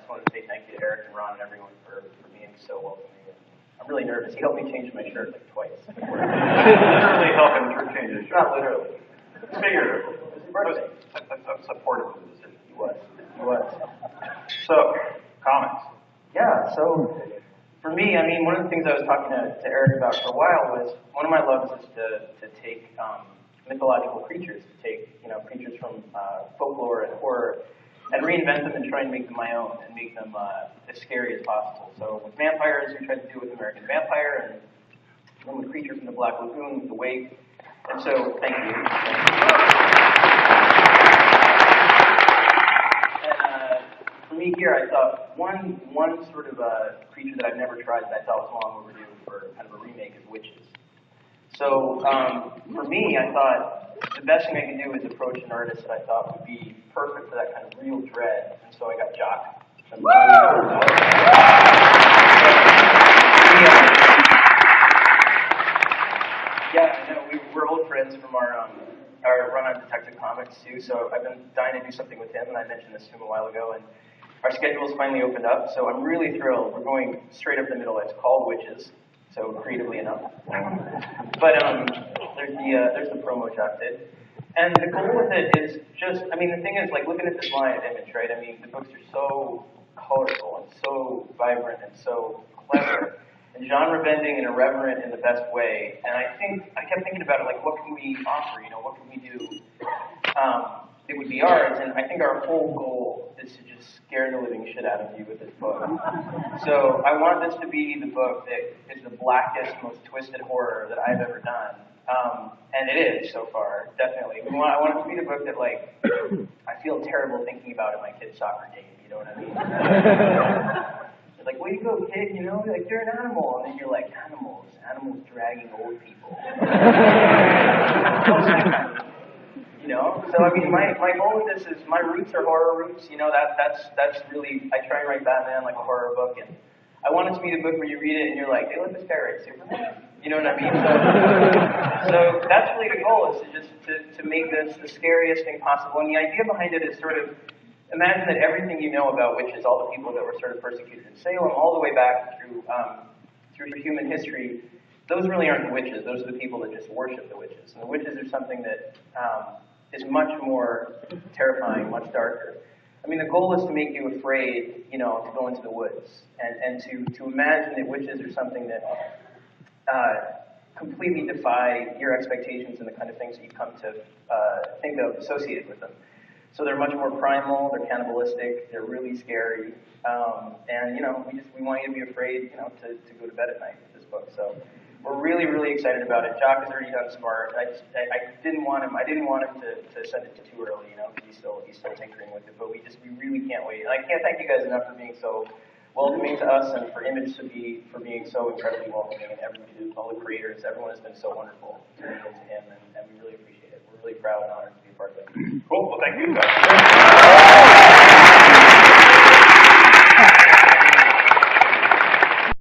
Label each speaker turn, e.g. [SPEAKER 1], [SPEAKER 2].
[SPEAKER 1] just wanted to say thank you to Eric and Ron and everyone for being so welcoming. I'm really nervous. He helped me change my shirt like twice.
[SPEAKER 2] Literally helping to change his shirt.
[SPEAKER 1] Not literally.
[SPEAKER 2] Figuratively. I'm supportive of the decision.
[SPEAKER 1] He was. He was.
[SPEAKER 2] So, comments.
[SPEAKER 1] Yeah, so for me, I mean, one of the things I was talking to Eric about for a while was one of my loves is to take mythological creatures, to take creatures from folklore and horror, and reinvent them and try and make them my own and make them as scary as possible. So with vampires, we tried to do it with American Vampire, and then with Creature from the Black Lagoon, with The Wake. And so, thank you. For me here, I thought one sort of creature that I've never tried that I thought was long overdue for kind of a remake is Wytches. So for me, I thought the best thing I could do is approach an artist that I thought would be perfect for that kind of real dread. And so I got Jock. Yeah, I know we're old friends from our run on Detective Comics too. So I've been dying to do something with him, and I mentioned this to him a while ago. And our schedule's finally opened up, so I'm really thrilled. We're going straight up the middle. It's called Wytches, so creatively enough. But there's the promo Jock did. And the goal with it is just, I mean, the thing is, like, looking at this line of image, right? I mean, the books are so colorful and so vibrant and so clever and genre-bending and irreverent in the best way. And I kept thinking about it, like, what can we offer? What can we do? It would be ours, and I think our whole goal is to just scare the living shit out of you with this book. So I want this to be the book that is the blackest, most twisted horror that I've ever done. And it is so far, definitely. I want it to be the book that, like, I feel terrible thinking about at my kid's soccer game, you know what I mean? They're like, way to go, kid, like, you're an animal. And then you're like, animals dragging old people. So I mean, my goal with this is my roots are horror roots. That's really, I try and write Batman like a horror book, and I want it to be the book where you read it and you're like, hey, look, this guy writes Superman. You know what I mean? So that's really the goal, is to just to make this the scariest thing possible. And the idea behind it is sort of imagine that everything you know about witches, all the people that were sort of persecuted in Salem, all the way back through human history, those really aren't the witches. Those are the people that just worship the witches. And the witches are something that is much more terrifying, much darker. I mean, the goal is to make you afraid, to go into the woods and to imagine that witches are something that completely defy your expectations and the kind of things that you come to think of associated with them. So they're much more primal, they're cannibalistic, they're really scary, and we want you to be afraid, to go to bed at night with this book. So we're really, really excited about it. Jock has already done Smart. I didn't want him to send it too early, because he's still tinkering with it. But we really can't wait. And I can't thank you guys enough for being so welcoming to us, and for Image for being so incredibly welcoming, and everybody, all the creators, everyone has been so wonderful to him, and we really appreciate it. We're really proud and honored to be a part of it.
[SPEAKER 2] Cool. Well, thank you guys.